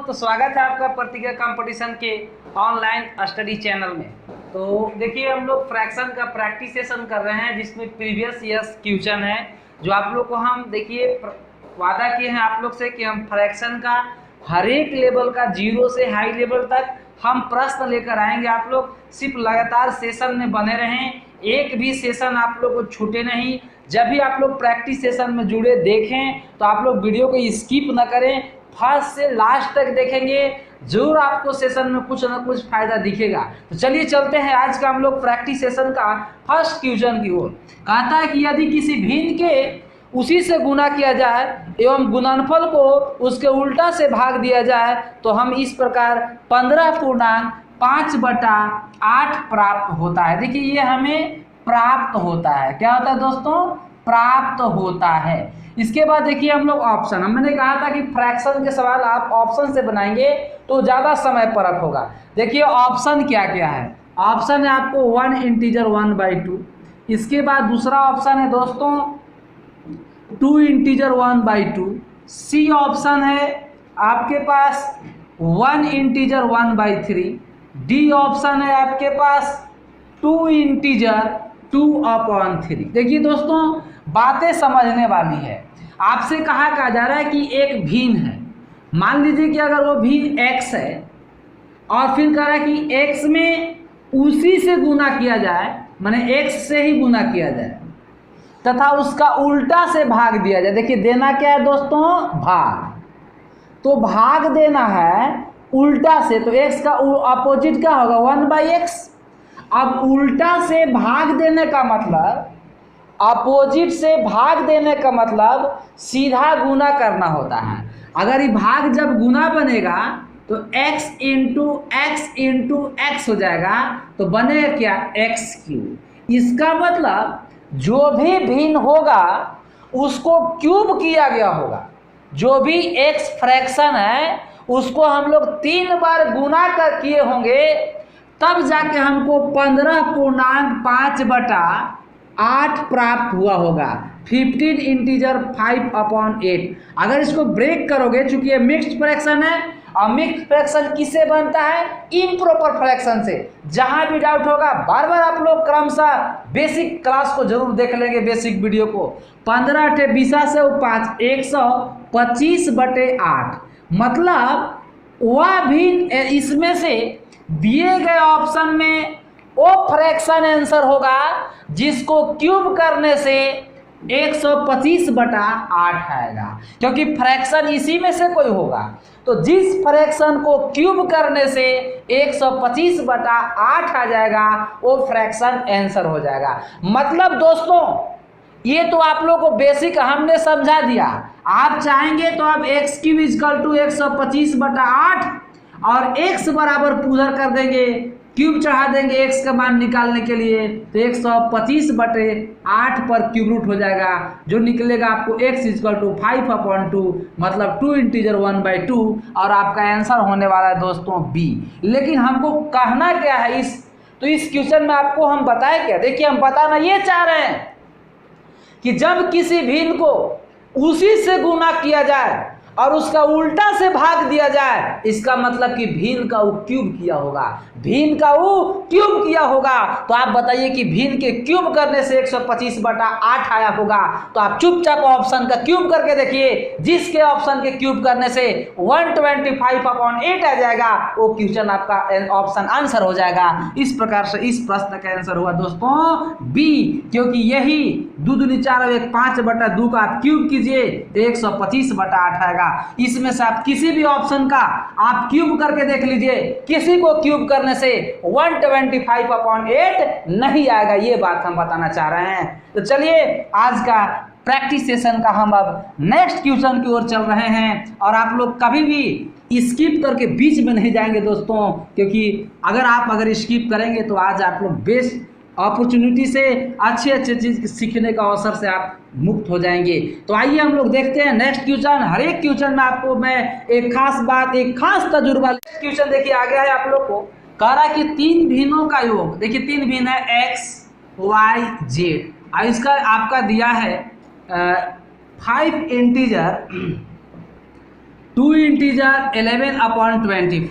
तो स्वागत है आपका प्रतिज्ञा कंपटीशन के ऑनलाइन स्टडी चैनल में। तो देखिए हम लोग फ्रैक्शन का प्रैक्टिस सेशन कर रहे हैं जिसमें प्रीवियस ईयर्स क्वेश्चन है जो आप लोग को हम देखिए वादा किए हैं आप लोग से कि हम फ्रैक्शन का हर एक लेवल का जीरो से हाई लेवल तक हम प्रश्न लेकर आएंगे। आप लोग सिर्फ लगातार सेशन में बने रहें, एक भी सेशन आप लोग को छूटे नहीं। जब भी आप लोग प्रैक्टिस सेशन में जुड़े देखें तो आप लोग वीडियो को स्किप ना करें, फर्स्ट से लास्ट तक देखेंगे, जरूर आपको सेशन में कुछ ना कुछ फायदा दिखेगा। तो चलिए चलते हैं आज का हम लोग प्रैक्टिस सेशन का फर्स्ट क्वेश्चन की ओर। कहता है कि यदि किसी भिन्न के उसी से गुना किया जाए एवं गुणनफल को उसके उल्टा से भाग दिया जाए तो हम इस प्रकार 15.5/8 प्राप्त होता है। देखिए ये हमें प्राप्त होता है, क्या होता है दोस्तों? प्राप्त होता है। इसके बाद देखिए हम लोग ऑप्शन, मैंने कहा था कि फ्रैक्शन के सवाल आप ऑप्शन से बनाएंगे तो ज़्यादा समय परक होगा। देखिए ऑप्शन क्या क्या है। ऑप्शन है आपको 1 इंटीजर 1/2। इसके बाद दूसरा ऑप्शन है दोस्तों 2 इंटीजर 1/2। सी ऑप्शन है आपके पास 1 इंटीजर 1/3। डी ऑप्शन है आपके पास 2 इंटीजर 2/3। देखिए दोस्तों बातें समझने वाली है। आपसे कहा जा रहा है कि एक भिन्न है, मान लीजिए कि अगर वो भिन्न x है और फिर कह रहा है कि x में उसी से गुना किया जाए, माने x से ही गुना किया जाए तथा उसका उल्टा से भाग दिया जाए। देखिए देना क्या है दोस्तों? भाग। तो भाग देना है उल्टा से, तो x का अपोजिट क्या होगा? 1/x। अब उल्टा से भाग देने का मतलब, अपोजिट से भाग देने का मतलब सीधा गुना करना होता है। अगर ये भाग जब गुना बनेगा तो x इंटू एक्स हो जाएगा, तो बनेगा क्या? x3। इसका मतलब जो भी भिन्न होगा उसको क्यूब किया गया होगा। जो भी x फ्रैक्शन है उसको हम लोग 3 बार गुना कर किए होंगे, तब जाके हमको 15.5/8 प्राप्त हुआ होगा। 15 इंटीजर 5/8। अगर इसको ब्रेक करोगे, चूंकि ये मिक्स्ड फ्रैक्शन है और मिक्स्ड फ्रैक्शन किससे बनता है? इम्प्रॉपर फ्रैक्शन से। जहां भी डाउट होगा बार बार आप लोग क्रमशः बेसिक क्लास को जरूर देख लेंगे, बेसिक वीडियो को। 15×8 से 5 125/8 मतलब वह भी इसमें से दिए गए ऑप्शन में वो फ्रैक्शन आंसर होगा जिसको क्यूब करने से 125/8 आएगा, क्योंकि फ्रैक्शन इसी में से कोई होगा। तो जिस फ्रैक्शन को क्यूब करने से 125/8 आ जाएगा वो फ्रैक्शन आंसर हो जाएगा। मतलब दोस्तों ये तो आप लोग को बेसिक हमने समझा दिया। आप चाहेंगे तो आप x³ = 125/8 और x बराबर उधर कर देंगे, क्यूब चढ़ा देंगे x का मान निकालने के लिए, तो 125/8 पर क्यूब रूट हो जाएगा, जो निकलेगा आपको x = 5/2 मतलब 2 इंटीजर 1/2 और आपका आंसर होने वाला है दोस्तों B। लेकिन हमको कहना क्या है तो इस क्वेश्चन में आपको हम बताए क्या? देखिए हम बताना ये चाह रहे हैं कि जब किसी भिन्न को उसी से गुना किया जाए और उसका उल्टा से भाग दिया जाए, इसका मतलब कि भिन्न का वो क्यूब किया होगा। भिन्न का वो क्यूब किया होगा, तो आप बताइए कि भिन्न के क्यूब करने से 125/8 आया होगा। तो आप चुपचाप ऑप्शन का क्यूब करके देखिए, जिसके ऑप्शन के क्यूब करने से 125/8 आ जाएगा वो क्वेश्चन आपका ऑप्शन आंसर हो जाएगा। इस प्रकार से इस प्रश्न का आंसर हुआ दोस्तों बी, क्योंकि यही 2 दूनी 4 और 1 5/2 का आप क्यूब कीजिए तो 125/8 आएगा। इसमें से आप किसी भी ऑप्शन का आप क्यूब करके देख लीजिए, किसी को क्यूब करने से 125/8 नहीं आएगा। ये बात हम बताना चाह रहे हैं। तो चलिए आज का प्रैक्टिस सेशन का हम अब नेक्स्ट क्वेश्चन की ओर चल रहे हैं और आप लोग कभी भी स्किप करके बीच में नहीं जाएंगे दोस्तों, क्योंकि अगर स्किप करेंगे तो आज आप लोग बेस्ट अपॉर्चुनिटी से अच्छे चीज़ सीखने का अवसर से आप मुक्त हो जाएंगे। तो आइए हम लोग देखते हैं नेक्स्ट क्वेश्चन। हर एक क्वेश्चन में आपको मैं एक खास बात, एक खास तजुर्बा। क्वेश्चन देखिए आ गया है आप लोग को, कह रहा है कि 3 भिन्नों का योग। देखिए 3 भिन्न है x, y, z और इसका आपका दिया है 5 इंटीजर 2 इंटीजर 11 अपॉन 24।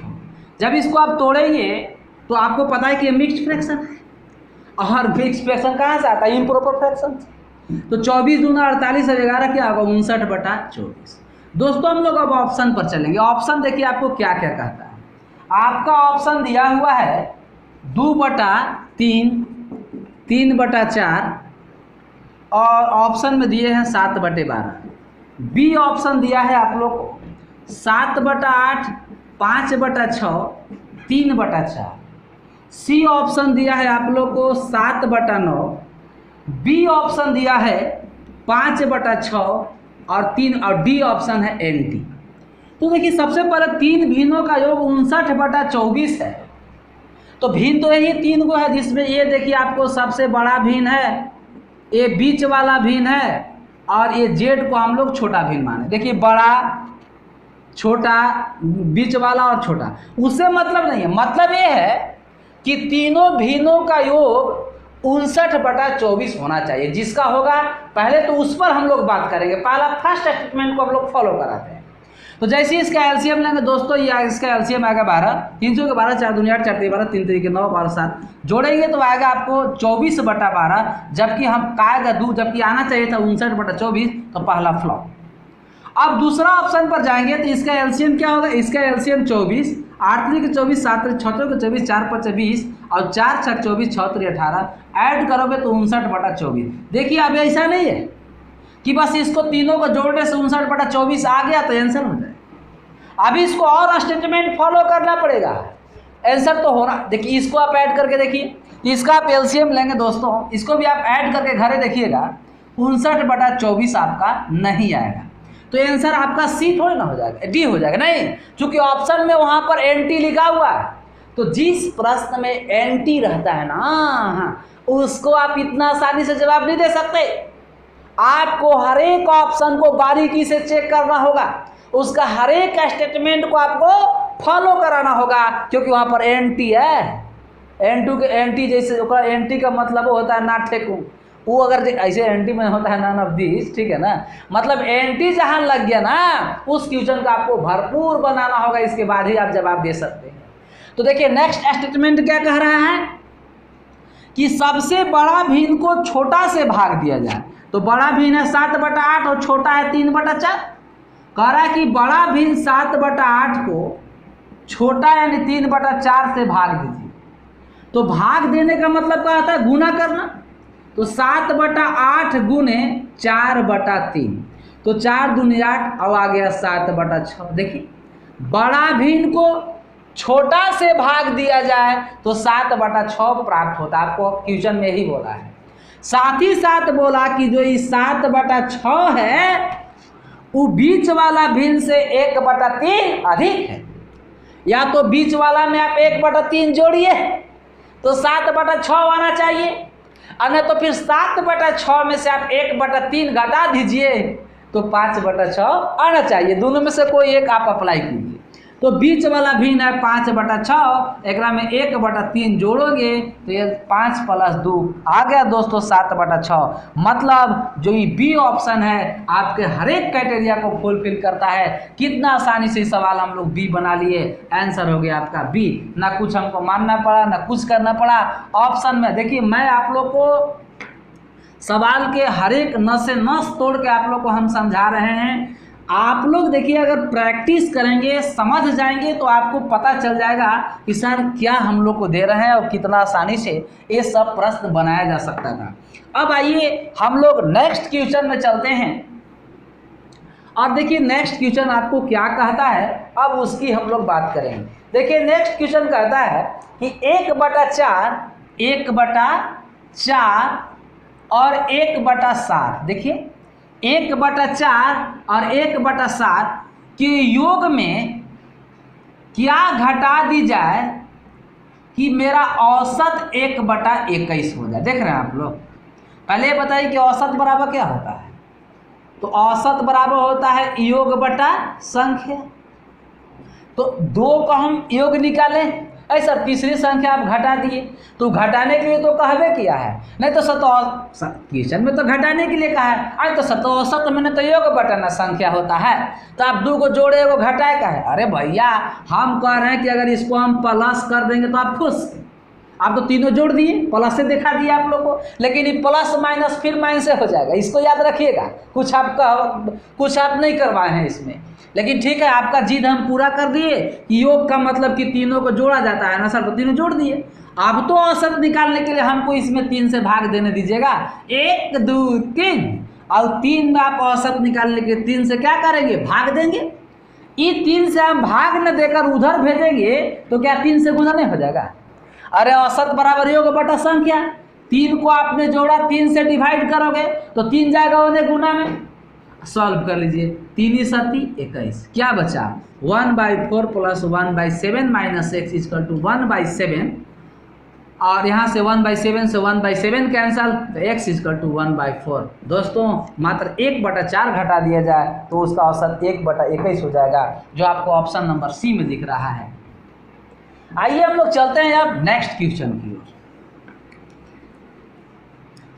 जब इसको आप तोड़ेंगे तो आपको पता है कि मिक्स्ड फ्रैक्शन है, और मिक्स्ड फ्रैक्शन कहाँ से आता है? इम्प्रॉपर फ्रैक्शन से। तो 24 दूना 48 और 11 क्या होगा? 59/24। दोस्तों हम लोग अब ऑप्शन पर चलेंगे। ऑप्शन देखिए आपको क्या क्या कहता है। आपका ऑप्शन दिया हुआ है 2/3, 3/4, और ऑप्शन में दिए हैं 7/12। बी ऑप्शन दिया है आप लोग को 7/8, 5/6, 3/4। सी ऑप्शन दिया है आप लोग को 7/9। बी ऑप्शन दिया है 5/6 और 3, और डी ऑप्शन है NT। तो देखिए सबसे पहले 3 भिन्नों का योग 59/24 है। तो भिन्न तो यही 3 गो है, जिसमें ये देखिए आपको सबसे बड़ा भिन्न है, ये बीच वाला भिन्न है, और ये जेड को हम लोग छोटा भिन्न माने। देखिए बड़ा, छोटा, बीच वाला और छोटा, उससे मतलब नहीं है। मतलब ये है कि तीनों भिन्नों का योग 59/24 होना चाहिए। जिसका होगा पहले तो उस पर हम लोग बात करेंगे। पहला फर्स्ट स्टेटमेंट को हम लोग फॉलो कराते हैं। तो जैसे ही इसका एलसीएम लेंगे दोस्तों, ये इसका एलसीएम आएगा 12, 300 के 12, 4 दूनी 8, 4 3 12, 3 3 के 9, 12 7, जोड़ेंगे तो आएगा आपको 24/12। जबकि हम आएगा जबकि आना चाहिए था 59/24, तो पहला फ्लॉप। अब दूसरा ऑप्शन पर जाएंगे तो इसका एलसीएम क्या होगा? इसका एलसीएम 24, 8 3 के 24, 7 3 6 के 24, 4 5 20, और 4 6 24, 6 3 18, ऐड करोगे तो 59/24। देखिए अब ऐसा नहीं है कि बस इसको तीनों को जोड़ने से 59/24 आ गया तो आंसर हो जाए। अभी इसको और स्टेटमेंट फॉलो करना पड़ेगा, आंसर तो होना। देखिए इसको आप ऐड करके देखिए, इसका आप एलसीएम लेंगे दोस्तों, इसको भी आप ऐड करके घरे देखिएगा, 59/24 आपका नहीं आएगा। तो आंसर आपका सी थोड़ी ना हो जाएगा, डी हो जाएगा। नहीं, चूंकि ऑप्शन में वहां पर NT लिखा हुआ है, तो जिस प्रश्न में NT रहता है ना, उसको आप इतना आसानी से जवाब नहीं दे सकते। आपको हर एक ऑप्शन को बारीकी से चेक करना होगा, उसका हर एक स्टेटमेंट को आपको फॉलो कराना होगा, क्योंकि वहां पर NT है। NT जैसे NT का मतलब होता है ना ठेकू, वो अगर ऐसे NT में होता है नन ऑफ दिस, ठीक है ना। मतलब NT जहां लग गया ना, उस क्वेश्चन का आपको भरपूर बनाना होगा, इसके बाद ही आप जवाब दे सकते हैं। तो देखिए नेक्स्ट स्टेटमेंट क्या कह रहा है कि सबसे बड़ा भिन्न को छोटा से भाग दिया जाए। तो बड़ा भिन्न है 7/8 और छोटा है 3/4। कह रहा है कि बड़ा भिन्न 7/8 को छोटा यानी 3/4 से भाग दीजिए। तो भाग देने का मतलब क्या होता है? गुना करना। तो 7/8 गुने 4/3, तो 4 दूनी 8, अब आ गया 7/6। देखिए बड़ा भिन्न को छोटा से भाग दिया जाए तो 7/6 प्राप्त होता है। आपको क्वेश्चन में ही बोला है। साथ ही साथ बोला कि जो ये 7/6 है वो बीच वाला भिन्न से 1/3 अधिक है। या तो बीच वाला में आप 1/3 जोड़िए तो 7/6 आना चाहिए, और तो फिर 7/6 में से आप 1/3 घटा दीजिए तो 5/6 आना चाहिए। दोनों में से कोई एक आप अप्लाई कीजिए। तो बीच वाला भिन्न है 5/6, एक में 1/3 जोड़ोगे तो ये 5 + 2 आ गया दोस्तों 7/6। मतलब जो ये बी ऑप्शन है आपके हर एक क्राइटेरिया को फुलफिल करता है। कितना आसानी से सवाल हम लोग बी बना लिए, आंसर हो गया आपका बी। ना कुछ हमको मानना पड़ा, ना कुछ करना पड़ा। ऑप्शन में देखिए मैं आप लोग को सवाल के हर एक नस से नस तोड़ के आप लोग को हम समझा रहे हैं। आप लोग देखिए अगर प्रैक्टिस करेंगे, समझ जाएंगे, तो आपको पता चल जाएगा कि सर क्या हम लोग को दे रहे हैं और कितना आसानी से ये सब प्रश्न बनाया जा सकता था। अब आइए हम लोग नेक्स्ट क्वेश्चन में चलते हैं और देखिए नेक्स्ट क्वेश्चन आपको क्या कहता है, अब उसकी हम लोग बात करेंगे। देखिए नेक्स्ट क्वेश्चन कहता है कि 1/4, 1/4 और 1/7। देखिए 1/4 और 1/7 के योग में क्या घटा दी जाए कि मेरा औसत 1/21 हो जाए। देख रहे हैं आप लोग। पहले बताइए कि औसत बराबर क्या होता है। तो औसत बराबर होता है योग बटा संख्या। तो 2 का हम योग निकालें ऐसा तीसरी संख्या आप घटा दिए, तो घटाने के लिए तो कहवे किया है, नहीं तो क्वेश्चन में तो घटाने के लिए कहा है। आज तो शतऔसत में तो योग बटन संख्या होता है, तो आप 2 को जोड़े एगो घटाए का है। अरे भैया हम कह रहे हैं कि अगर इसको हम प्लस कर देंगे तो आप खुश, आप तो तीनों जोड़ दिए, प्लस से दिखा दिया आप लोग को, लेकिन ये प्लस माइनस फिर माइनस से हो जाएगा, इसको याद रखिएगा। कुछ आप नहीं करवाए हैं इसमें, लेकिन ठीक है, आपका जिद हम पूरा कर दिए कि योग का मतलब कि तीनों को जोड़ा जाता है ना सर, तो तीनों जोड़ दिए। अब तो औसत निकालने के लिए हमको इसमें 3 से भाग देने दीजिएगा, 1 2 3, और 3 में आप औसत निकालने के 3 से क्या करेंगे, भाग देंगे। ये 3 से हम भाग न देकर उधर भेजेंगे तो क्या 3 से गुना नहीं हो जाएगा? अरे औसत बराबर योग बटा संख्या, 3 को आपने जोड़ा, 3 से डिवाइड करोगे तो 3 जाएगा उन्हें गुना में। सॉल्व कर लीजिए, 3 7 21, क्या बचा 1/4 plus 1/7 minus x equal to 1/7, और यहाँ से 1/7 से 1/7 कैंसल, तो x इक्वल टू 1/4। दोस्तों मात्र 1/4 घटा दिया जाए तो उसका औसत 1/21 हो जाएगा, जो आपको ऑप्शन नंबर सी में दिख रहा है। आइए हम लोग चलते हैं अब नेक्स्ट क्वेश्चन की ओर।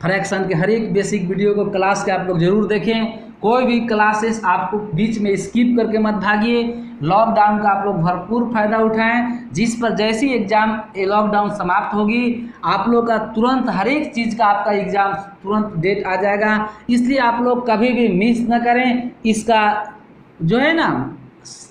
फ्रैक्शन के हर एक बेसिक वीडियो को क्लास के आप लोग जरूर देखें, कोई भी क्लासेस आपको बीच में स्किप करके मत भागिए। लॉकडाउन का आप लोग भरपूर फायदा उठाएं, जिस पर जैसी एग्जाम लॉकडाउन समाप्त होगी आप लोग का तुरंत हर एक चीज़ का आपका एग्जाम तुरंत डेट आ जाएगा, इसलिए आप लोग कभी भी मिस न करें। इसका जो है ना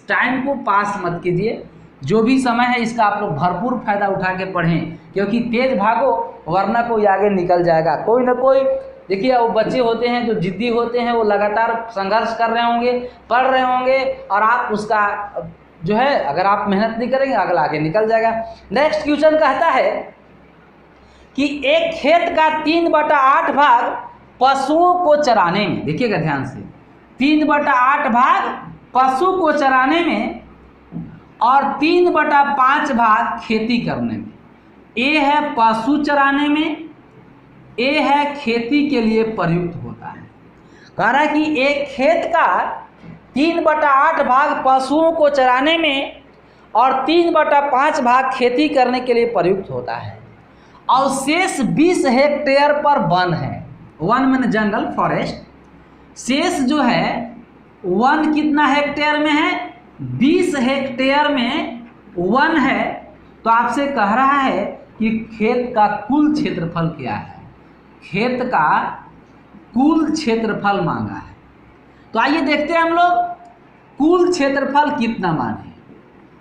टाइम को पास मत कीजिए, जो भी समय है इसका आप लोग भरपूर फायदा उठा के पढ़ें, क्योंकि तेज भागो वरना कोई आगे निकल जाएगा। कोई ना कोई, देखिए वो बच्चे होते हैं जो जिद्दी होते हैं, वो लगातार संघर्ष कर रहे होंगे, पढ़ रहे होंगे, और आप उसका जो है अगर आप मेहनत नहीं करेंगे अगला आगे निकल जाएगा। नेक्स्ट क्वेश्चन कहता है कि एक खेत का 3/8 भाग पशुओं को चराने में, देखिएगा ध्यान से, 3/8 भाग पशु को चराने में और 3/5 भाग खेती करने में। ए है पशु चराने में, ए है खेती के लिए प्रयुक्त होता है। कह रहा है कि एक खेत का 3/8 भाग पशुओं को चराने में और 3/5 भाग खेती करने के लिए प्रयुक्त होता है, और शेष 20 हेक्टेयर पर वन है। वन मैंने जंगल, फॉरेस्ट। शेष जो है वन कितना हेक्टेयर में है, 20 हेक्टेयर में वन है। तो आपसे कह रहा है कि खेत का कुल क्षेत्रफल क्या है, खेत का कुल क्षेत्रफल मांगा है। तो आइए देखते हैं हम लोग कुल क्षेत्रफल कितना माने।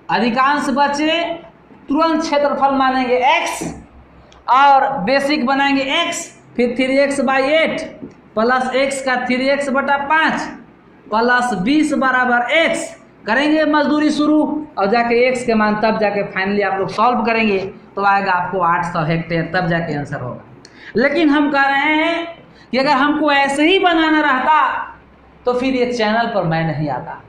अधिकांश बच्चे तुरंत क्षेत्रफल मानेंगे x, और बेसिक बनाएंगे x, फिर 3x/8 प्लस x का 3x/5 प्लस 20 बराबर x, करेंगे मजदूरी शुरू, और जाके x के मान तब जाके फाइनली आप लोग सॉल्व करेंगे तो आएगा आपको 800 हेक्टेयर, तब जाके आंसर होगा। लेकिन हम कह रहे हैं कि अगर हमको ऐसे ही बनाना रहता तो फिर ये चैनल पर मैं नहीं आता।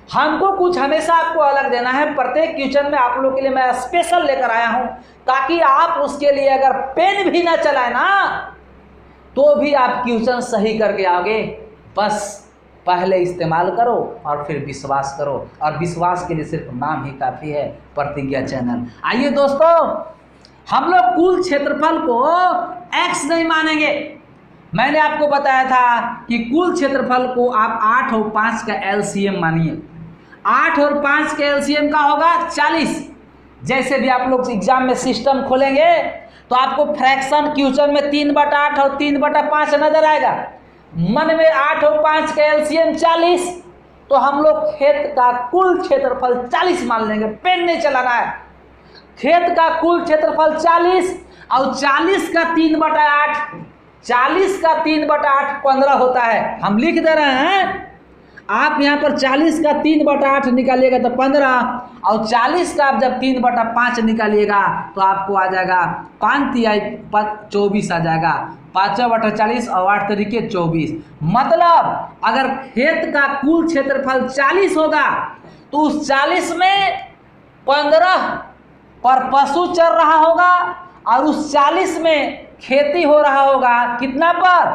हमको कुछ हमेशा आपको अलग देना है। प्रत्येक क्वेश्चन में आप लोग के लिए मैं स्पेशल लेकर आया हूं, ताकि आप उसके लिए अगर पेन भी ना चलाए ना तो भी आप क्वेश्चन सही करके आओगे। बस पहले इस्तेमाल करो और फिर विश्वास करो, और विश्वास के लिए सिर्फ नाम ही काफ़ी है, प्रतिज्ञा चैनल। आइए दोस्तों, हम लोग कुल क्षेत्रफल को x नहीं मानेंगे। मैंने आपको बताया था कि कुल क्षेत्रफल को आप 8 और 5 का एलसीएम मानिए। 8 और 5 का एलसीएम का होगा 40। जैसे भी आप लोग एग्जाम में सिस्टम खोलेंगे तो आपको फ्रैक्शन क्वेश्चन में 3/8 और 3/5 नजर आएगा। मन में 8 और 5 का एलसीएम 40, तो हम लोग खेत का कुल क्षेत्रफल 40 मान लेंगे। पेन नहीं चलाना है। खेत का कुल क्षेत्रफल 40 और 40 का 3/8, 40 का 3/8 15 होता है। हम लिख दे रहे हैं, आप यहाँ पर 40 का 3/8 निकालिएगा तो 15, और 40 का आप जब 3/5 निकालिएगा तो आपको आ जाएगा 5×3 = 24 आ जाएगा। 5/40 और 8 तरीके 24। मतलब अगर खेत का कुल क्षेत्रफल 40 होगा तो उस 40 में 15 पर पशु चर रहा होगा, और उस 40 में खेती हो रहा होगा कितना पर,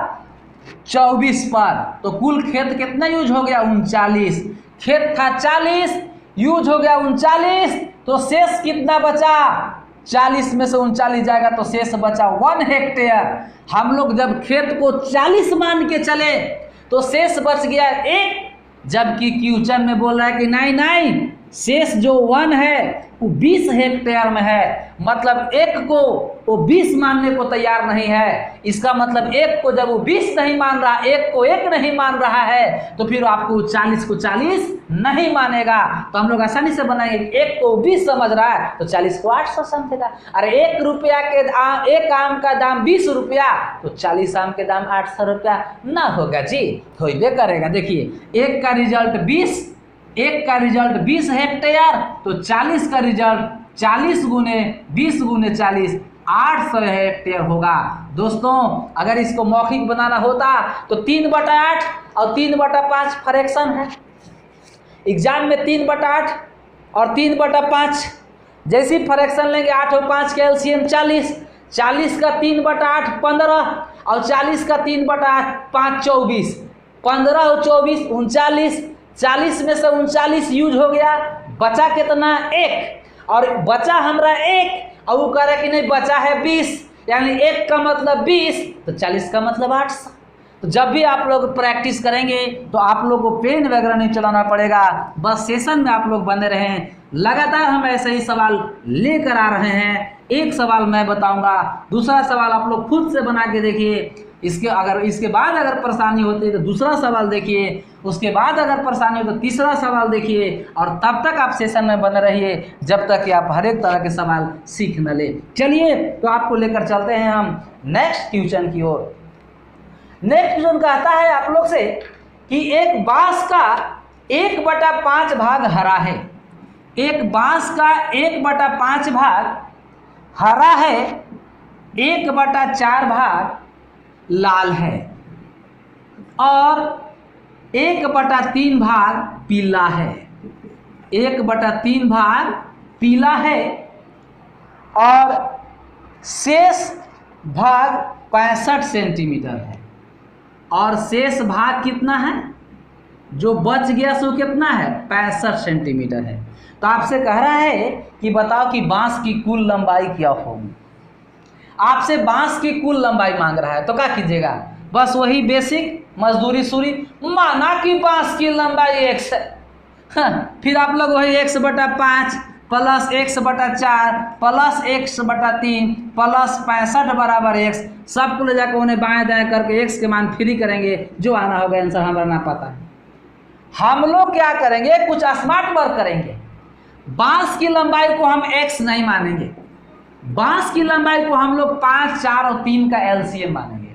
24 पर। तो कुल खेत कितना यूज हो गया, 39। खेत था 40, यूज हो गया 39, तो शेष कितना बचा? 40 में से 39 जाएगा तो शेष बचा 1 हेक्टेयर। हम लोग जब खेत को 40 मान के चले तो शेष बच गया 1, जबकि क्वेश्चन में बोल रहा है कि नहीं, शेष जो 1 है वो 20 हेक्टेयर में है। मतलब 1 को वो 20 मानने को तैयार नहीं है। इसका मतलब 1 को जब वो 20 नहीं मान रहा, 1 को 1 नहीं मान रहा है, तो फिर आपको 40 को 40 नहीं मानेगा। तो हम लोग आसानी से बनाएंगे, 1 को 20 समझ रहा है तो 40 को 800 समझेगा। अरे 1 रुपया के एक आम का दाम 20 रुपया, तो 40 आम के दाम 800 रुपया ना होगा जी, हो ही करेगा। देखिए 1 का रिजल्ट 20 हेक्टेयर, तो 40 का रिजल्ट 40 गुने 20 गुने 40 800 हेक्टेयर होगा। दोस्तों अगर इसको मौखिक बनाना होता तो 3/8 और 3/5 फ्रैक्शन है। एग्जाम में 3/8 और 3/5 जैसी फ्रैक्शन लेंगे, 8 और 5 के एलसीएम 40, 40 का 3/8 15 और 40 का 3/8 5 24, 15 और 24 39, 40 में से 39 यूज हो गया, बचा कितना? 1, और बचा हमरा 1 और वो कह रहा है कि नहीं बचा है 20, यानी 1 का मतलब 20 तो 40 का मतलब 800। तो जब भी आप लोग प्रैक्टिस करेंगे तो आप लोग को पेन वगैरह नहीं चलाना पड़ेगा, बस सेशन में आप लोग बने रहें। लगातार हम ऐसे ही सवाल लेकर आ रहे हैं। एक सवाल मैं बताऊंगा, दूसरा सवाल आप लोग खुद से बना के देखिए। इसके बाद अगर परेशानी होती है तो दूसरा सवाल देखिए, उसके बाद अगर परेशानी हो तो तीसरा सवाल देखिए, और तब तक आप सेशन में बने रहिए जब तक कि आप हर एक तरह के सवाल सीख न ले। चलिए तो आपको लेकर चलते हैं हम नेक्स्ट क्वेश्चन की ओर। नेक्स्ट क्वेश्चन कहता है आप लोग से कि एक बांस का 1/5 भाग हरा है। एक बांस का 1/5 भाग हरा है, 1/4 भाग लाल है और 1/3 भाग पीला है। 1/3 भाग पीला है और शेष भाग 65 सेंटीमीटर है। और शेष भाग कितना है? जो बच गया सो कितना है? 65 सेंटीमीटर है। तो आपसे कह रहा है कि बताओ कि बांस की कुल लंबाई क्या होगी। आपसे बांस की कुल लंबाई मांग रहा है, तो क्या कीजिएगा? बस वही बेसिक मजदूरी सूरी, माना कि बांस की लंबाई x है। फिर आप लोग वही x/5 plus x/4 plus x/3 plus 65 बराबर x, सबको ले जाकर उन्हें बाएं दाएं करके x के मान फ्री करेंगे, जो आना होगा आंसर हमारा ना पता है। हम लोग क्या करेंगे? कुछ स्मार्ट वर्क करेंगे। बांस की लंबाई को हम x नहीं मानेंगे, बांस की लंबाई को हम लोग 5, 4 और 3 का एलसीएम मानेंगे।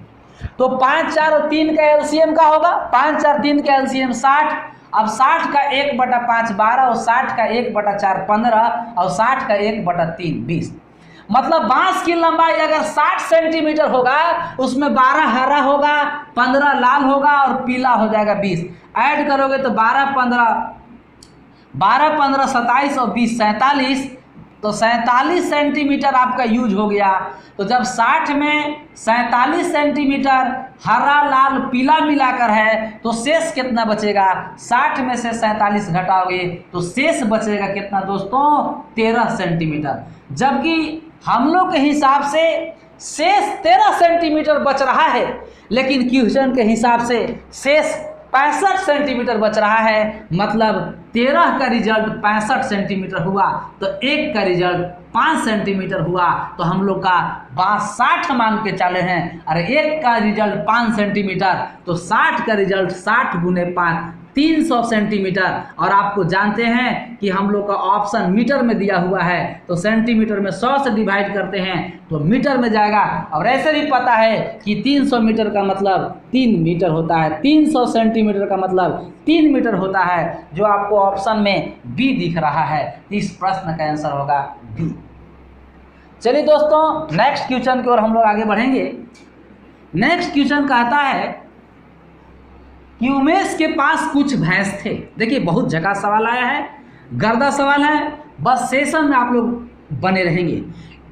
तो 5, 4 और 3 का एलसीएम का होगा, 5, 4, 3 का एलसीएम 60। अब 60 का 1/5 12 और 60 का 1/4 15 और 60 का 1/3 20। मतलब बांस की लंबाई अगर 60 सेंटीमीटर होगा, उसमें 12 हरा होगा, 15 लाल होगा और पीला हो जाएगा 20। ऐड करोगे तो 12, 15 27 और 20 47, तो 47 सेंटीमीटर आपका यूज हो गया। तो जब 60 में 47 सेंटीमीटर हरा लाल पीला मिलाकर है तो शेष कितना बचेगा? 60 में से 47 घटाओगे तो शेष बचेगा कितना दोस्तों? 13 सेंटीमीटर। जबकि हम लोग के हिसाब से शेष 13 सेंटीमीटर बच रहा है, लेकिन क्वेश्चन के हिसाब से शेष 65 सेंटीमीटर बच रहा है। मतलब 13 का रिजल्ट 65 सेंटीमीटर हुआ तो 1 का रिजल्ट 5 सेंटीमीटर हुआ। तो हम लोग का बांस 60 मान के चले हैं। अरे 1 का रिजल्ट 5 सेंटीमीटर, तो 60 का रिजल्ट 60 गुने 5 300 सेंटीमीटर। और आपको जानते हैं कि हम लोग का ऑप्शन मीटर में दिया हुआ है, तो सेंटीमीटर में 100 से डिवाइड करते हैं तो मीटर में जाएगा। और ऐसे भी पता है कि 300 मीटर का मतलब 3 मीटर होता है, 300 सेंटीमीटर का मतलब 3 मीटर होता है, जो आपको ऑप्शन में बी दिख रहा है। इस प्रश्न का आंसर होगा बी। चलिए दोस्तों नेक्स्ट क्वेश्चन की ओर हम लोग आगे बढ़ेंगे। नेक्स्ट क्वेश्चन कहता है कि उमेश के पास कुछ भैंस थे। देखिए बहुत जगह सवाल आया है, गर्दा सवाल है, बस सेशन में आप लोग बने रहेंगे।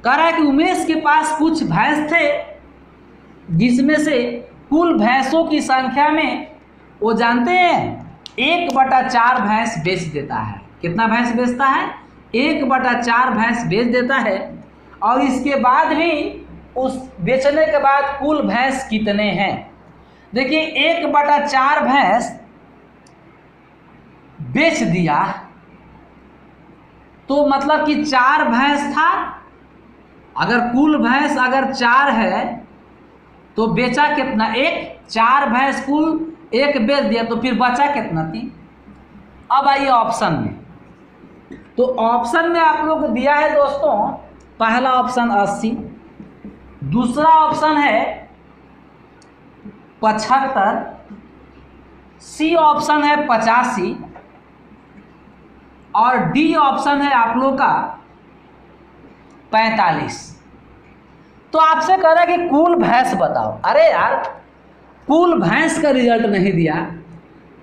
कह रहा है कि उमेश के पास कुछ भैंस थे, जिसमें से कुल भैंसों की संख्या में वो जानते हैं 1/4 भैंस बेच देता है। कितना भैंस बेचता है? 1/4 भैंस बेच देता है। और इसके बाद भी उस बेचने के बाद कुल भैंस कितने हैं? देखिए 1/4 भैंस बेच दिया तो मतलब कि 4 भैंस था। अगर कुल भैंस अगर 4 है तो बेचा कितना? 1। 4 भैंस कुल 1 बेच दिया तो फिर बचा कितना? 3। अब आइए ऑप्शन में। तो ऑप्शन में आप लोग को दिया है दोस्तों, पहला ऑप्शन 80, दूसरा ऑप्शन है 75, सी ऑप्शन है 85 और डी ऑप्शन है आप लोग का 45। तो आपसे कह रहा है कि कुल भैंस बताओ। अरे यार, कुल भैंस का रिजल्ट नहीं दिया,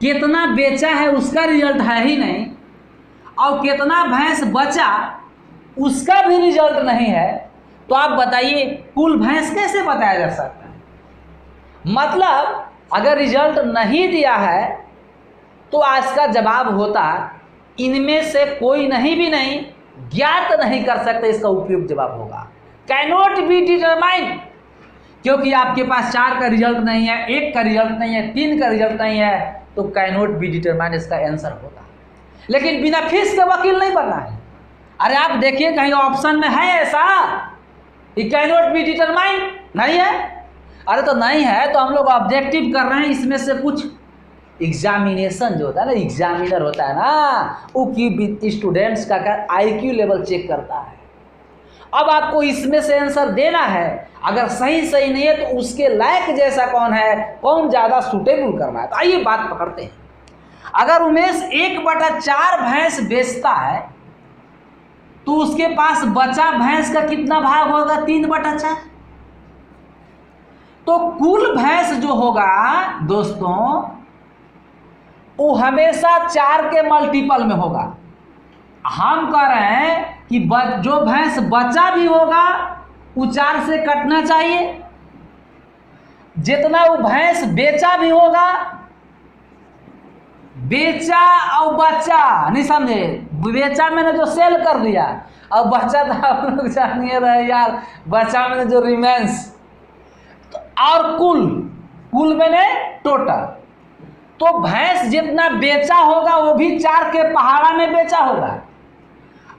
कितना बेचा है उसका रिजल्ट है ही नहीं, और कितना भैंस बचा उसका भी रिजल्ट नहीं है। तो आप बताइए कुल भैंस कैसे बताया जा सकता है? मतलब अगर रिजल्ट नहीं दिया है तो आज का जवाब होता इनमें से कोई नहीं भी नहीं, ज्ञात नहीं कर सकते, इसका उपयुक्त जवाब होगा कैनॉट बी डिटरमाइन। क्योंकि आपके पास 4 का रिजल्ट नहीं है, 1 का रिजल्ट नहीं है, 3 का रिजल्ट नहीं है, तो कैनॉट बी डिटरमाइन इसका आंसर होगा। लेकिन बिना फीस के वकील नहीं बनना है। अरे आप देखिए कहीं ऑप्शन में है ऐसा कि कैनॉट बी डिटरमाइन? नहीं है। अरे तो नहीं है तो हम लोग ऑब्जेक्टिव कर रहे हैं, इसमें से कुछ एग्जामिनेशन जो होता है ना, एग्जामिनर होता है ना, वो की स्टूडेंट्स का IQ लेवल चेक करता है। अब आपको इसमें से आंसर देना है, अगर सही नहीं है तो उसके लायक जैसा कौन है, कौन ज़्यादा सुटेबल करना है। तो आइए बात पकड़ते हैं। अगर उमेश 1/4 भैंस बेचता है तो उसके पास बचा भैंस का कितना भाग होगा? 3/4। तो कुल भैंस जो होगा दोस्तों वो हमेशा 4 के मल्टीपल में होगा। हम कह रहे हैं कि जो भैंस बचा भी होगा वो 4 से कटना चाहिए, जितना वो भैंस बेचा भी होगा, बेचा और बचा नहीं समझे, बेचा मैंने जो सेल कर दिया और बचा तो आप लोग जानिए रहे यार, बचा मैंने जो रिमेंस, तो और कुल मैंने टोटल। तो भैंस जितना बेचा होगा वो भी 4 के पहाड़ा में बेचा होगा,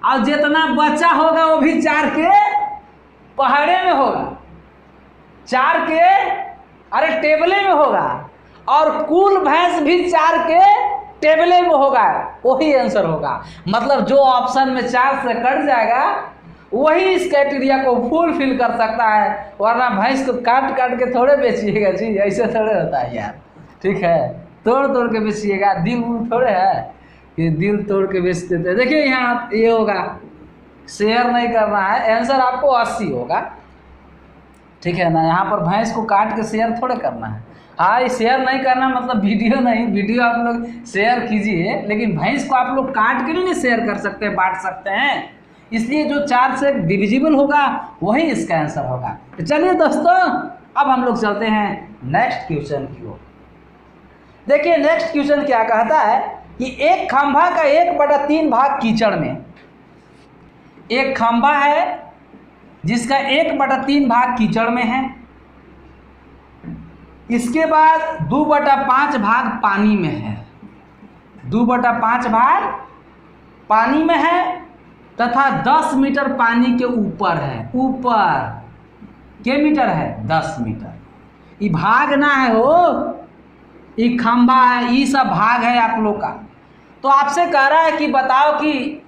और जितना बचा होगा वो भी 4 के पहाड़े में होगा, 4 के अरे टेबले में होगा, और कुल भैंस भी 4 के टेबले में होगा, वही आंसर होगा। मतलब जो ऑप्शन में 4 से कट जाएगा वही इस क्राइटेरिया को फुलफिल कर सकता है, वरना भैंस को काट के थोड़े बेचिएगा जी, ऐसे थोड़े होता है यार। ठीक है, तोड़ के बेचिएगा, दिल थोड़े है कि दिल तोड़ के बेच देते हैं। देखिए यहाँ ये होगा, शेयर नहीं करना है, आंसर आपको 80 होगा। ठीक है ना, यहाँ पर भैंस को काट के शेयर थोड़े करना है। हाँ, ये शेयर नहीं करना मतलब वीडियो नहीं, वीडियो आप लोग शेयर कीजिए, लेकिन भैंस को आप लोग काट के नहीं शेयर कर सकते हैं, बांट सकते हैं। इसलिए जो 4 से डिविजिबल होगा वही इसका आंसर होगा। तो चलिए दोस्तों, अब हम लोग चलते हैं नेक्स्ट क्वेश्चन की ओर। देखिए नेक्स्ट क्वेश्चन क्या कहता है कि एक खंभा का 1/3 भाग कीचड़ में, एक खंभा है जिसका 1/3 भाग कीचड़ में है, इसके बाद 2/5 भाग पानी में है, 2/5 भाग पानी में है तथा 10 मीटर पानी के ऊपर है। ऊपर के मीटर है? 10 मीटर। ये भाग ना है हो, ये खंभा है, ये सब भाग है आप लोग का। तो आपसे कह रहा है कि बताओ कि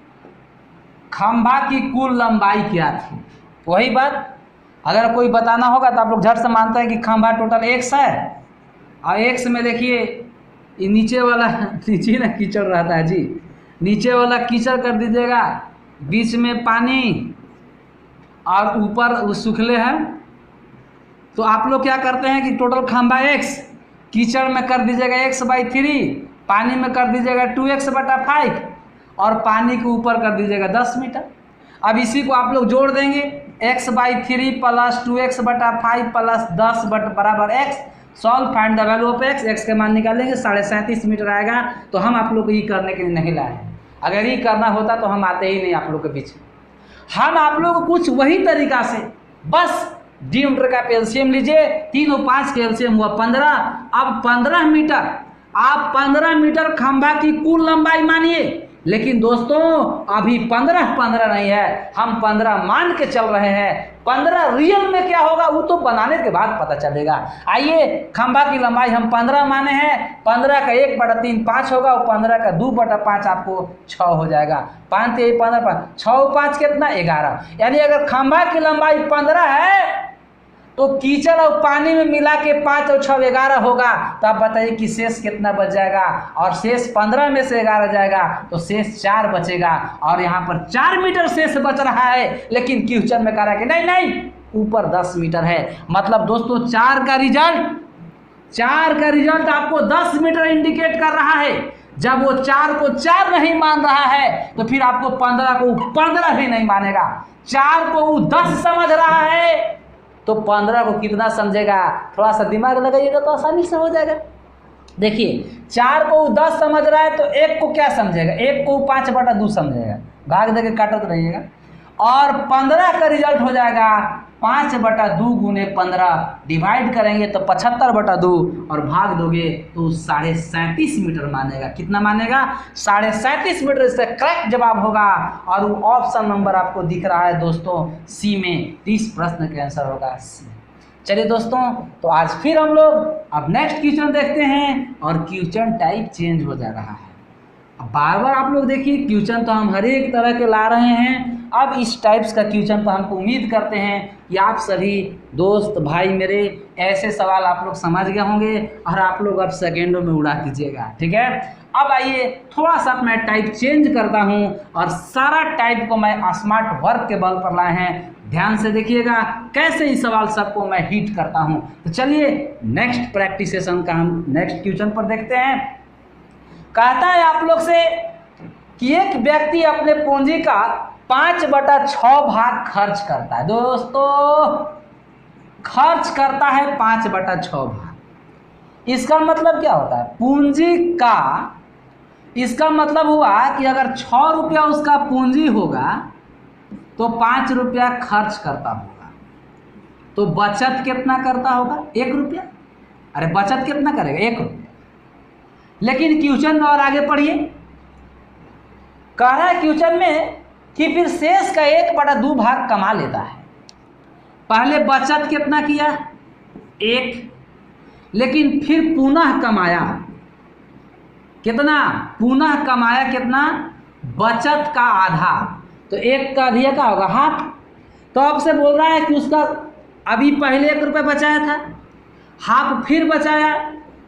खंभा की कुल लंबाई क्या थी। वही बात अगर कोई बताना होगा तो आप लोग झट से मानते हैं कि खंभा टोटल x है, और x में देखिए ये नीचे वाला नीचे ना कीचड़ रहता है जी, नीचे वाला कीचड़ कर दीजिएगा, बीच में पानी और ऊपर वो सूखले हैं। तो आप लोग क्या करते हैं कि टोटल खंभा x, कीचड़ में कर दीजिएगा x/3, पानी में कर दीजिएगा 2x/5 और पानी के ऊपर कर दीजिएगा 10 मीटर। अब इसी को आप लोग जोड़ देंगे, x/3 + 2x/5 + 10 बराबर x। Solve, find the value of x। x के मान निकालेंगे, 37.5 मीटर आएगा। तो हम आप लोग को ये करने के लिए नहीं लाए हैं, अगर ये करना होता तो हम आते ही नहीं आप लोग के बीच में। हम आप लोग को कुछ वही तरीका से बस डिनोमीटर का एलसीएम लीजिए, 3 और 5 के एलसीएम हुआ 15। अब 15 मीटर, आप 15 मीटर खंभा की कुल लंबाई मानिए, लेकिन दोस्तों अभी 15 नहीं है, हम 15 मान के चल रहे हैं। 15 रियल में क्या होगा वो तो बनाने के बाद पता चलेगा। आइए, खंभा की लंबाई हम 15 माने हैं, 15 का 1/3 5 होगा और 15 का 2/5 आपको 6 हो जाएगा। 5 3 15 6 और 5 कितना 11। यानी अगर खंभा की लंबाई 15 है तो कीचड़ और पानी में मिला के 5 और 6 11 होगा। तो आप बताइए कि शेष कितना बच जाएगा, और शेष 15 में से 11 जाएगा तो शेष 4 बचेगा। और यहाँ पर 4 मीटर शेष बच रहा है, लेकिन क्वेश्चन में कह रहा है कि नहीं नहीं ऊपर 10 मीटर है। मतलब दोस्तों 4 का रिजल्ट आपको 10 मीटर इंडिकेट कर रहा है। जब वो 4 को 4 नहीं मान रहा है तो फिर आपको 15 को 15 भी नहीं मानेगा। 4 को वो 10 समझ रहा है तो 15 को कितना समझेगा, थोड़ा सा दिमाग लगाइएगा तो आसानी से हो जाएगा। देखिए 4 को 10 समझ रहा है तो 1 को क्या समझेगा, 1 को 5/2 समझेगा, भाग देके काटते रहिएगा। और 15 का रिजल्ट हो जाएगा 5/2 गुने 15, डिवाइड करेंगे तो 75/2 और भाग दोगे तो 37.5 मीटर मानेगा। कितना मानेगा, 37.5 मीटर। इसका करेक्ट जवाब होगा और वो ऑप्शन नंबर आपको दिख रहा है दोस्तों सी में। 30 प्रश्न का आंसर होगा सी। चलिए दोस्तों, तो आज फिर हम लोग अब नेक्स्ट क्वेश्चन देखते हैं और क्वेश्चन टाइप चेंज हो जा रहा है। बार बार आप लोग देखिए क्वेश्चन तो हम हर एक तरह के ला रहे हैं। अब इस टाइप्स का क्वेश्चन तो हमको उम्मीद करते हैं कि आप सभी दोस्त भाई मेरे ऐसे सवाल आप लोग समझ गए होंगे और आप लोग अब सेकेंडों में उड़ा दीजिएगा, ठीक है। अब आइए थोड़ा सा मैं टाइप चेंज करता हूं और सारा टाइप को मैं स्मार्ट वर्क के बल पर लाए हैं। ध्यान से देखिएगा कैसे इस सवाल सबको मैं हिट करता हूं। तो चलिए नेक्स्ट प्रैक्टिस सेशन का हम नेक्स्ट क्वेश्चन पर देखते हैं। कहता है आप लोग से कि एक व्यक्ति अपने पूंजी का 5/6 भाग खर्च करता है। दोस्तों खर्च करता है 5/6 भाग। इसका मतलब क्या होता है, पूंजी का, इसका मतलब हुआ कि अगर 6 रुपया उसका पूंजी होगा तो 5 रुपया खर्च करता होगा, तो बचत कितना करता होगा, 1 रुपया। अरे बचत कितना करेगा, 1 रुपया। लेकिन क्वेश्चन में और आगे पढ़िए, कह रहा है क्वेश्चन में कि फिर शेष का 1/2 भाग कमा लेता है। पहले बचत कितना किया, 1, लेकिन फिर पुनः कमाया कितना, पुनः कमाया कितना, बचत का आधा। तो 1 का आधा क्या होगा, हाफ। तो अब से बोल रहा है कि उसका अभी पहले 1 रुपया बचाया था, हाफ फिर बचाया,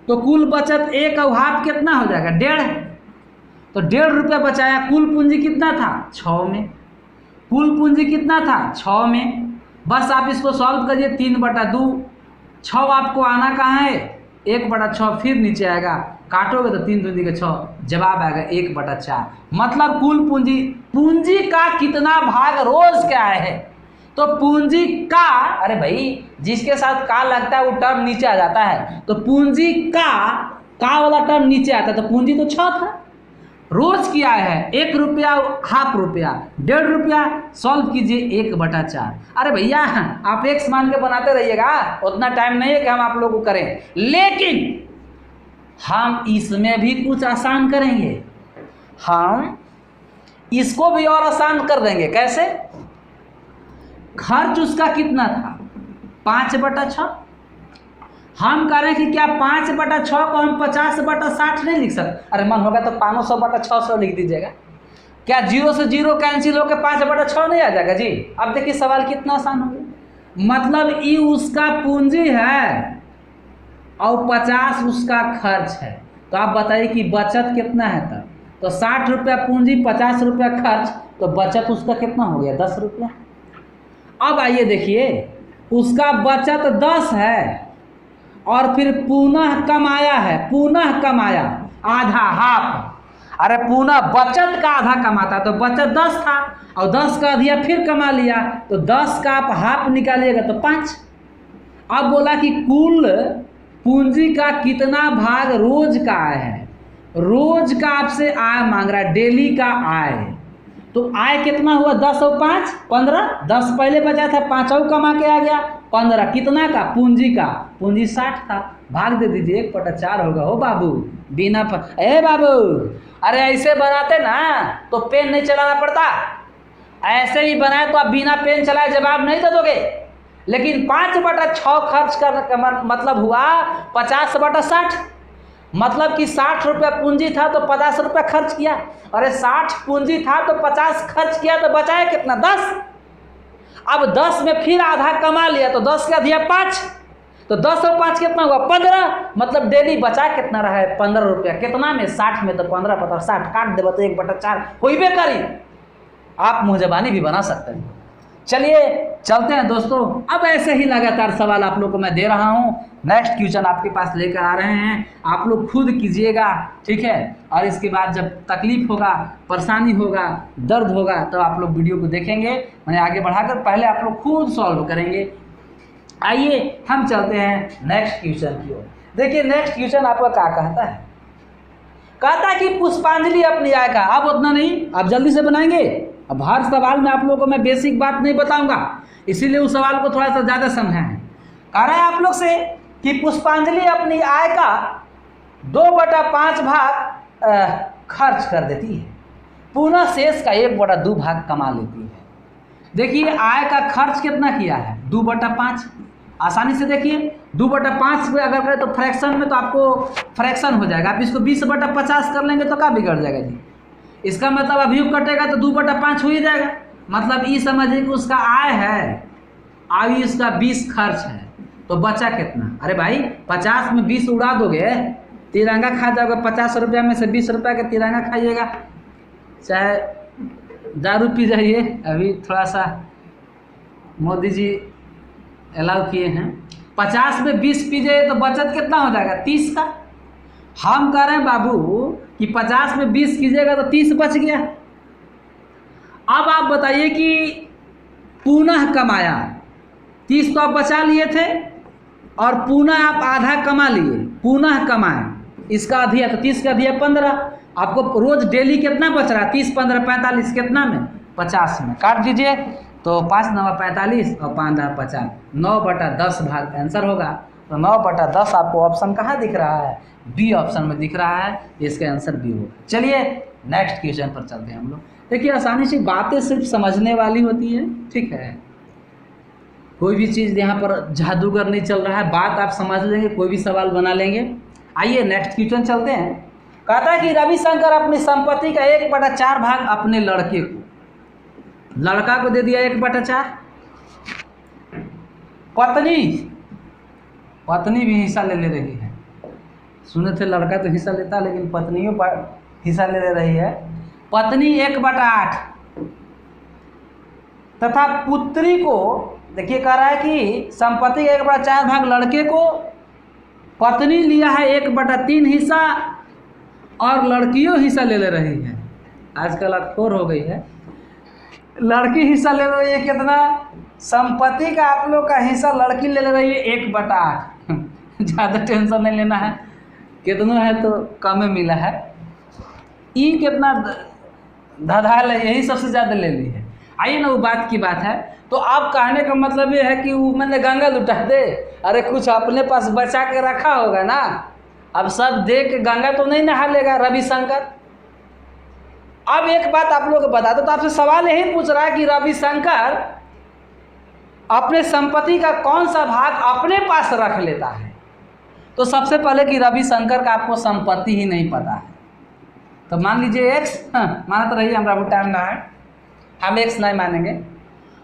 तो कुल बचत 1 और हाफ कितना हो जाएगा, 1.5। तो 1.5 रुपया बचाया। कुल पूंजी कितना था, 6 में। कुल पूंजी कितना था, 6 में। बस आप इसको सॉल्व करिए, 3/2। 6 आपको आना कहाँ है, 1/6 फिर नीचे आएगा, काटोगे तो 3 दूनी के 6, जवाब आएगा 1/4। मतलब कुल पूंजी का कितना भाग रोज क्या है। तो पूंजी का, अरे भाई जिसके साथ का लगता है वो टर्म नीचे आ जाता है। तो पूंजी का वाला टर्म नीचे आता है, तो पूंजी तो 6 था। रोज किया है 1 रुपया, हाफ रुपया, 1.5 रुपया। सॉल्व कीजिए 1/4। अरे भैया आप एक मान के बनाते रहिएगा, उतना टाइम नहीं है कि हम आप लोग को करें, लेकिन हम इसमें भी कुछ आसान करेंगे। हम इसको भी और आसान कर देंगे। कैसे, खर्च उसका कितना था, 5/6। हम कह रहे हैं कि क्या 5/6 को हम 50/60 नहीं लिख सकते। अरे मन होगा तो 500/600 लिख दीजिएगा। क्या 0 से 0 कैंसिल होकर 5/6 नहीं आ जाएगा जी। अब देखिए सवाल कितना आसान हो गया। मतलब ये उसका पूंजी है और 50 उसका खर्च है। तो आप बताइए कि बचत कितना है तब। तो 60 रुपया पूंजी, 50 रुपया खर्च, तो बचत उसका कितना हो गया, 10 रुपया। अब आइए देखिए, उसका बचत 10 है और फिर पुनः कमाया है, पुनः कमाया आधा, हाफ। अरे पुनः बचत का आधा कमाता तो बचत 10 था और 10 का आधा फिर कमा लिया, तो 10 का आप हाफ निकालिएगा तो 5। अब बोला कि कुल पूंजी का कितना भाग रोज का है, रोज का आपसे आय मांग रहा है, डेली का आय। तो आय कितना हुआ 10 और 5 15, 10 पहले बचा था, 5 और कमा के आ गया 15, कितना का पूंजी का, पूंजी 60 था, भाग दे दीजिए 1/4 होगा। हो बाबू बिना ए बाबू, अरे ऐसे बनाते ना तो पेन नहीं चलाना पड़ता, ऐसे ही बनाए तो आप बिना पेन चलाए जवाब नहीं दे दोगे। लेकिन 5/6 खर्च कर मतलब हुआ 50/60, मतलब कि 60 रुपया पूंजी था तो 50 रुपया खर्च किया। अरे 60 पूंजी था तो 50 खर्च किया तो बचाया कितना 10। अब 10 में फिर आधा कमा लिया तो 10 का दिया 5, तो 10 और 5 कितना हुआ 15, मतलब डेली बचा कितना रहा है 15 रुपया। कितना में 60 में तो 15/60 काट देगा तो 1/4 होइबे करी। आप मुँह जबानी भी बना सकते हैं। चलिए चलते हैं दोस्तों, अब ऐसे ही लगातार सवाल आप लोग को मैं दे रहा हूँ, नेक्स्ट क्वेश्चन आपके पास लेकर आ रहे हैं, आप लोग खुद कीजिएगा, ठीक है। और इसके बाद जब तकलीफ होगा, परेशानी होगा, दर्द होगा तो आप लोग वीडियो को देखेंगे, मैंने आगे बढ़ाकर पहले आप लोग खुद सॉल्व करेंगे। आइए हम चलते हैं नेक्स्ट क्वेश्चन की ओर। देखिए नेक्स्ट क्वेश्चन आपका क्या कहता है, कहता है कि पुष्पांजलि अपनी आय का, अब उतना नहीं, आप जल्दी से बनाएंगे। अब हर सवाल में आप लोगों को मैं बेसिक बात नहीं बताऊंगा, इसीलिए उस सवाल को थोड़ा सा ज़्यादा समझाएं। कह रहा है आप लोग से कि पुष्पांजलि अपनी आय का 2/5 भाग खर्च कर देती है, पुनः शेष का 1/2 भाग कमा लेती है। देखिए आय का खर्च कितना किया है 2/5, आसानी से देखिए 2/5 पे अगर करें तो फ्रैक्शन में तो आपको फ्रैक्शन हो जाएगा, आप इसको 20/50 कर लेंगे तो क्या बिगड़ जाएगा जी। इसका मतलब अभी कटेगा तो 2/5 हो ही जाएगा, मतलब ये समझिए कि उसका आय है, आय इसका 20 खर्च है, तो बचा कितना। अरे भाई 50 में 20 उड़ा दोगे, तिरंगा खा जाओगे। 50 रुपया में से 20 रुपया का तिरंगा खाइएगा, चाहे दारू पी जाइए, अभी थोड़ा सा मोदी जी अलाउ किए हैं। 50 में 20 पी जाइए तो बचत कितना हो जाएगा 30 का। हम कह रहे हैं बाबू कि 50 में 20 कीजिएगा तो 30 बच गया। अब आप बताइए कि पुनः कमाया, 30 तो आप बचा लिए थे और पुनः आप आधा कमा लिए, पुनः कमाए, इसका अधिया तो 30 का अधिया 15, आपको रोज डेली कितना बच रहा है 30 15 45, कितना में 50 में काट दीजिए तो 5 9 45 और 5 10 50, 9/10 भाग आंसर होगा। तो 9/10 आपको ऑप्शन कहाँ दिख रहा है, बी ऑप्शन में दिख रहा है, इसका आंसर बी होगा। चलिए नेक्स्ट क्वेश्चन पर चलते हैं हम लोग। देखिए आसानी से बातें सिर्फ समझने वाली होती है, ठीक है, कोई भी चीज़ यहाँ पर जादूगर नहीं चल रहा है, बात आप समझ लेंगे कोई भी सवाल बना लेंगे। आइए नेक्स्ट क्वेश्चन चलते हैं। कहता है कि रविशंकर अपनी संपत्ति का 1/4 भाग अपने लड़के को, लड़का को दे दिया 1/4, पत्नी भी हिस्सा ले रही है। सुने थे लड़का तो हिस्सा लेता है, लेकिन पत्नियों हिस्सा ले रही है। पत्नी 1/8 तथा पुत्री को, देखिए कह रहा है कि संपत्ति 1/4 भाग लड़के को, पत्नी लिया है 1/3 हिस्सा और लड़कियों हिस्सा ले रही है। आजकल अखोर हो गई है, लड़की हिस्सा ले रही है कितना, संपत्ति का आप लोग का हिस्सा लड़की ले रही है 1/8। ज़्यादा टेंशन नहीं लेना है, कितना है तो कम मिला है, ई कितना धधाल है, यही सबसे ज़्यादा ले ली है। आइए ना वो बात की बात है। तो अब कहने का मतलब ये है कि वो मैंने गंगा लुटा दे, अरे कुछ अपने पास बचा के रखा होगा ना, अब सब दे के गंगा तो नहीं नहा लेगा रविशंकर। अब एक बात आप लोग को बता दो, तो आपसे सवाल यही पूछ रहा है कि रविशंकर अपने संपत्ति का कौन सा भाग अपने पास रख लेता है। तो सबसे पहले कि रविशंकर का आपको संपत्ति ही नहीं पता है, तो मान लीजिए एक्स, माना तो रही, हमारा वो टाइम ना है, हम एक्स नहीं मानेंगे।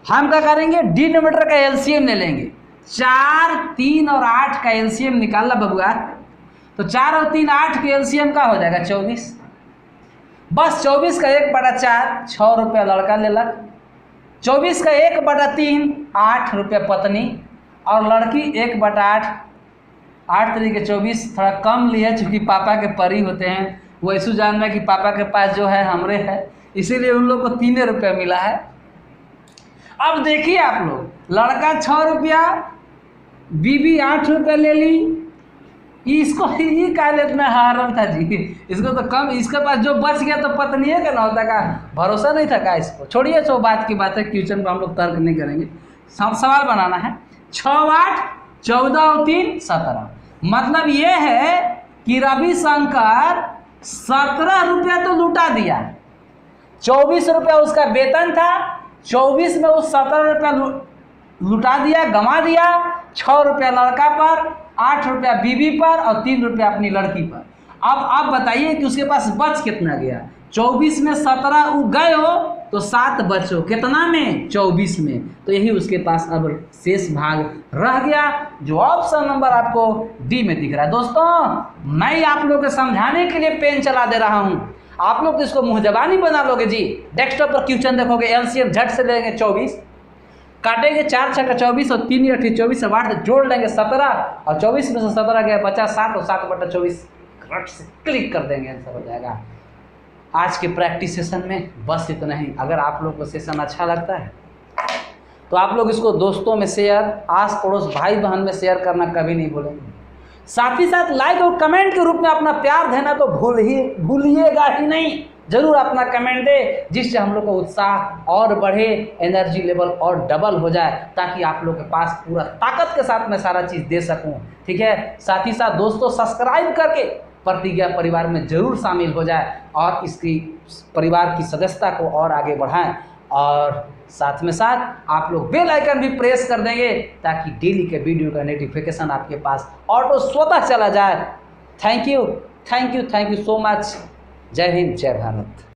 हम क्या करेंगे, डिनोमिनेटर का एलसीएम ले लेंगे, 4 3 और 8 का एलसीएम निकालना बबुआ, तो 4 और 3 8 के एलसीएम का हो जाएगा 24। बस 24 का 1/4 6 रुपया लड़का ले लग, 24 का 1/3 8 रुपया पत्नी, और लड़की 1/8 8 तरीके 24 थोड़ा कम लिए, चूँकि पापा के परी होते हैं, वो ऐसा जानना है कि पापा के पास जो है हमरे है, इसीलिए उन लोग को 3 रुपया मिला है। अब देखिए आप लोग, लड़का 6 रुपया, बीबी 8 रुपया ले ली, इसको ये कायलेट में हारम था जी, इसको तो कम, इसके पास जो बच गया तो पत्नी है का ना होता का, भरोसा नहीं था का इसको। छोड़िए, जो बात की बात है, क्वेश्चन पर हम लोग तर्क नहीं करेंगे, सवाल बनाना है। 6 8 14 और 3 17, मतलब ये है कि रविशंकर 17 रुपया तो लुटा दिया, 24 रुपया उसका वेतन था, 24 में उस 17 रुपया लुटा दिया, गंवा दिया। 6 रुपया लड़का पर, 8 रुपया बीवी पर और 3 रुपया अपनी लड़की पर। अब आप बताइए कि उसके पास बच कितना गया। 24 में 17 गए हो तो 7 बचो, कितना में? 24 में। तो यही उसके पास अब शेष भाग रह गया, जो ऑप्शन नंबर आपको डी में दिख रहा है। दोस्तों, मैं आप लोगों को समझाने के लिए पेन चला दे रहा हूँ, आप लोग तो इसको मुँह जबानी बना लोगे जी। डेस्कटॉप पर क्वेश्चन देखोगे, एलसीएम झट से लेंगे 24, काटेंगे 4 6 24 और 3 8 24 से 8 जोड़ लेंगे 17, और 24 में से 17 गया बचा 7 और 7/24 रट से क्लिक कर देंगे, आंसर हो जाएगा। आज के प्रैक्टिस सेशन में बस इतना ही। अगर आप लोग को सेशन अच्छा लगता है तो आप लोग इसको दोस्तों में शेयर, आस पड़ोस भाई बहन में शेयर करना कभी नहीं भूलेंगे। साथ ही साथ लाइक और कमेंट के रूप में अपना प्यार देना तो भूलिएगा ही नहीं। जरूर अपना कमेंट दे, जिससे हम लोग का उत्साह और बढ़े, एनर्जी लेवल और डबल हो जाए, ताकि आप लोग के पास पूरा ताकत के साथ मैं सारा चीज़ दे सकूं। ठीक है, साथ ही साथ दोस्तों सब्सक्राइब करके प्रतिज्ञा परिवार में जरूर शामिल हो जाए और इसकी परिवार की सदस्यता को और आगे बढ़ाएं, और साथ में साथ आप लोग बेल आइकन भी प्रेस कर देंगे ताकि डेली के वीडियो का नोटिफिकेशन आपके पास ऑटो स्वतः चला जाए। Thank you so much. जय हिंद, जय भारत।